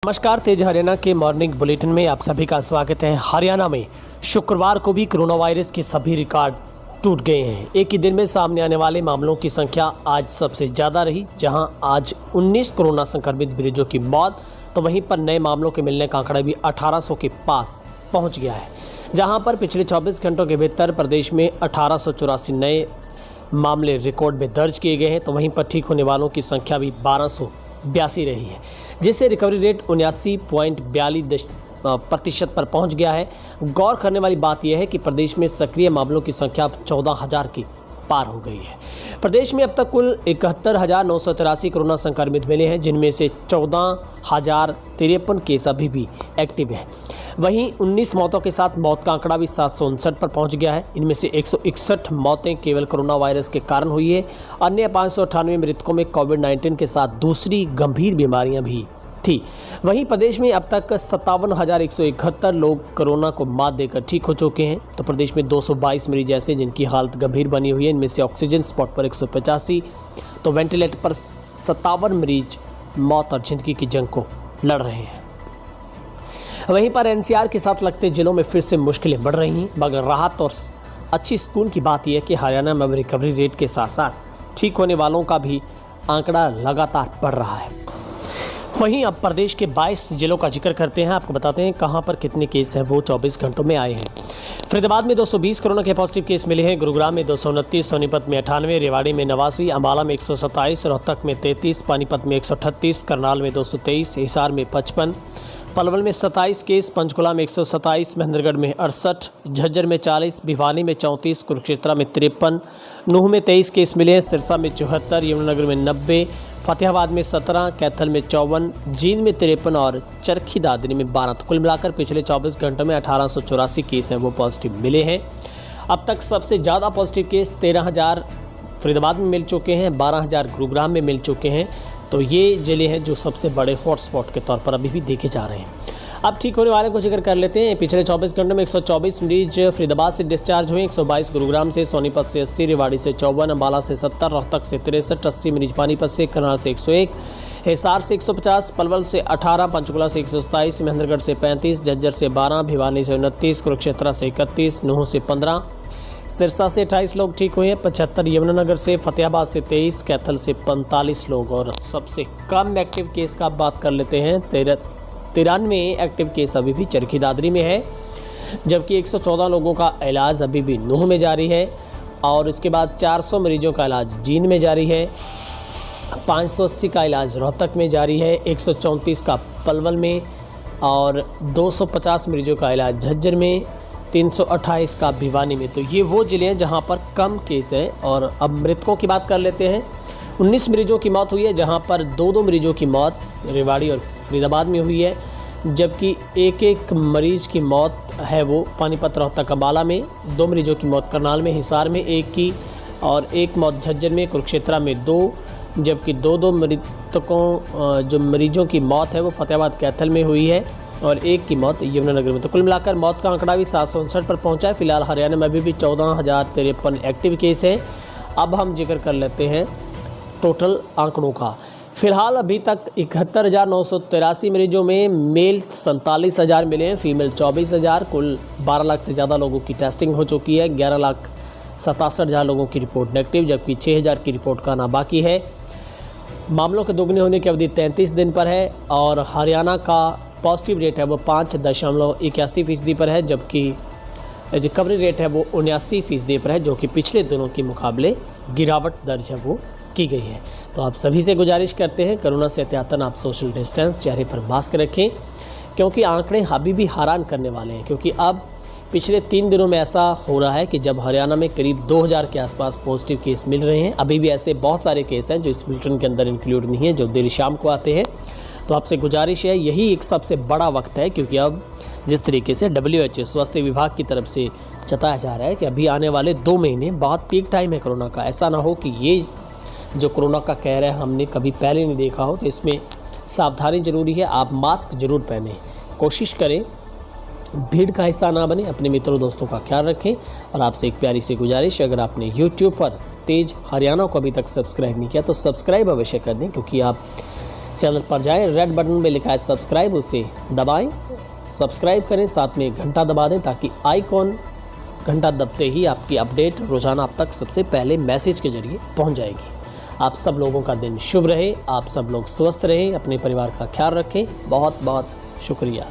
नमस्कार, तेज हरियाणा के morning bulletin में आप सभी का स्वागत है। हरियाणा में शुक्रवार को भी कोरोना वायरस के सभी रिकॉर्ड टूट गए हैं। एक ही दिन में सामने आने वाले मामलों की संख्या आज सबसे ज़्यादा रही, जहां आज 19 कोरोना संक्रमित मरीजों की मौत, तो वहीं पर नए मामलों के मिलने का आंकड़ा भी 1800 के पास पहुंच गया है। जहां पर पिछले 24 घंटों के भीतर प्रदेश में 1884 नए मामले रिकॉर्ड में दर्ज किए गए हैं, तो वहीं पर ठीक होने वालों की संख्या भी 1282 रही है, जिससे रिकवरी रेट 79.42% पर पहुंच गया है। गौर करने वाली बात यह है कि प्रदेश में सक्रिय मामलों की संख्या अब 14,000 की पार हो गई है। प्रदेश में अब तक कुल 71,983 कोरोना संक्रमित मिले हैं, जिनमें से 14,053 केस अभी भी एक्टिव हैं। वहीं 19 मौतों के साथ मौत का आंकड़ा भी 759 पर पहुंच गया है। इनमें से 161 मौतें केवल कोरोना वायरस के कारण हुई है। अन्य 598 मृतकों में कोविड-19 के साथ दूसरी गंभीर बीमारियां भी थी। वहीं प्रदेश में अब तक 57,171 लोग कोरोना को मात देकर ठीक हो चुके हैं। तो प्रदेश में 222 मरीज ऐसे जिनकी हालत गंभीर बनी हुई है। इनमें से ऑक्सीजन स्पॉट पर 185, तो वेंटिलेटर पर 57 मरीज मौत और जिंदगी की जंग को लड़ रहे हैं। वहीं पर एनसीआर के साथ लगते जिलों में फिर से मुश्किलें बढ़ रही हैं, मगर राहत और अच्छी सुकून की बात यह है कि हरियाणा में रिकवरी रेट के साथ साथ ठीक होने वालों का भी आंकड़ा लगातार बढ़ रहा है। वहीं अब प्रदेश के 22 जिलों का जिक्र करते हैं। आपको बताते हैं कहां पर कितने केस हैं वो 24 घंटों में आए हैं। फरीदाबाद में 220 कोरोना के पॉजिटिव केस मिले हैं। गुरुग्राम में 229, सोनीपत में 98, रेवाड़ी में 89, अम्बाला में 127, रोहतक में 33, पानीपत में 138, करनाल में 223, हिसार में 55, पलवल में 27 केस, पंचकुला में 127, महेंद्रगढ़ में 68, झज्जर में 40, भिवानी में 34, कुरुक्षेत्र में 53, नूह में 23 केस मिले हैं, सिरसा में 74, यमुनानगर में 90, फतेहाबाद में 17, कैथल में 54, जींद में 53 और चरखी दादरी में 12। तो कुल मिलाकर पिछले 24 घंटों में 1884 केस हैं वो पॉजिटिव मिले हैं। अब तक सबसे ज़्यादा पॉजिटिव केस 13,000 फरीदाबाद में मिल चुके हैं, 12,000 गुरुग्राम में मिल चुके हैं। तो ये जिले हैं जो सबसे बड़े हॉटस्पॉट के तौर पर अभी भी देखे जा रहे हैं। अब ठीक होने वाले को जिक्र कर लेते हैं। पिछले 24 घंटों में 124 मरीज फरीदाबाद से डिस्चार्ज हुए, 122 गुरुग्राम से, सोनीपत से 80, रेवाड़ी से 54, अम्बाला से 70, रोहतक से 63, 80 मरीज पानीपत से, करनाल से 101, हिसार से 150, पलवल से 18, पंचकुला से 127, महेंद्रगढ़ से 35, झज्जर से 12, भिवानी से 29, कुरुक्षेत्र से 31, नूह से 15, सिरसा से 28 लोग ठीक हुए हैं, 75 यमुनानगर से, फतेहाबाद से 23, कैथल से 45 लोग। और सबसे कम एक्टिव केस का बात कर लेते हैं। 93 एक्टिव केस अभी भी चरखी दादरी में है, जबकि 114 लोगों का इलाज अभी भी नूह में जारी है। और इसके बाद 400 मरीजों का इलाज जींद में जारी है, 580 का इलाज रोहतक में जारी है, 134 का पलवल में और 250 मरीजों का इलाज झज्जर में, 328 का भिवानी में। तो ये वो ज़िले हैं जहां पर कम केस है। और अब मृतकों की बात कर लेते हैं। 19 मरीजों की मौत हुई है, जहां पर 2 मरीजों की मौत रेवाड़ी और फरीदाबाद में हुई है, जबकि एक मरीज की मौत है वो पानीपत, रोहतक, अम्बाला में, 2 मरीजों की मौत करनाल में, हिसार में 1 की और 1 मौत झज्जर में, कुरुक्षेत्र में 2, जबकि 2 मृतकों जो मरीजों की मौत है वो फतेहाबाद, कैथल में हुई है और 1 की मौत यमुनानगर में। तो कुल मिलाकर मौत का आंकड़ा भी 759 पर पहुंचा है। फिलहाल हरियाणा में अभी भी 14,053 एक्टिव केस हैं। अब हम जिक्र कर लेते हैं टोटल आंकड़ों का। फिलहाल अभी तक 71,983 मरीजों में मेल 47,000 मिले हैं, फीमेल 24,000। कुल 12 लाख से ज़्यादा लोगों की टेस्टिंग हो चुकी है। 11,67,000 लोगों की रिपोर्ट नेगेटिव, जबकि 6,000 की रिपोर्ट का आना बाकी है। मामलों के दोगुने होने की अवधि 33 दिन पर है और हरियाणा का पॉजिटिव रेट है वो 5.81% पर है, जबकि रिकवरी रेट है वो 79% पर है, जो कि पिछले दिनों के मुकाबले गिरावट दर्ज है वो की गई है। तो आप सभी से गुजारिश करते हैं, कोरोना से एहतियातन आप सोशल डिस्टेंस, चेहरे पर मास्क रखें, क्योंकि आंकड़े अभी भी हैरान करने वाले हैं। क्योंकि अब पिछले 3 दिनों में ऐसा हो रहा है कि जब हरियाणा में करीब 2,000 के आसपास पॉजिटिव केस मिल रहे हैं, अभी भी ऐसे बहुत सारे केस हैं जो इस बुलेटिन के अंदर इंक्लूड नहीं है, जो देर शाम को आते हैं। तो आपसे गुजारिश है, यही एक सबसे बड़ा वक्त है, क्योंकि अब जिस तरीके से WHO स्वास्थ्य विभाग की तरफ से बताया जा रहा है कि अभी आने वाले 2 महीने बहुत पीक टाइम है कोरोना का। ऐसा ना हो कि ये जो कोरोना का कहर है हमने कभी पहले नहीं देखा हो। तो इसमें सावधानी ज़रूरी है। आप मास्क ज़रूर पहनें, कोशिश करें भीड़ का हिस्सा ना बने, अपने मित्रों दोस्तों का ख्याल रखें। और आपसे एक प्यारी सी गुजारिश, अगर आपने YouTube पर तेज हरियाणा को अभी तक सब्सक्राइब नहीं किया तो सब्सक्राइब अवश्य कर दें, क्योंकि आप चैनल पर जाएं, रेड बटन में लिखा है सब्सक्राइब, उसे दबाएं, सब्सक्राइब करें, साथ में घंटा दबा दें ताकि आइकॉन घंटा दबते ही आपकी अपडेट रोज़ाना आप तक सबसे पहले मैसेज के जरिए पहुंच जाएगी। आप सब लोगों का दिन शुभ रहे, आप सब लोग स्वस्थ रहें, अपने परिवार का ख्याल रखें। बहुत बहुत शुक्रिया।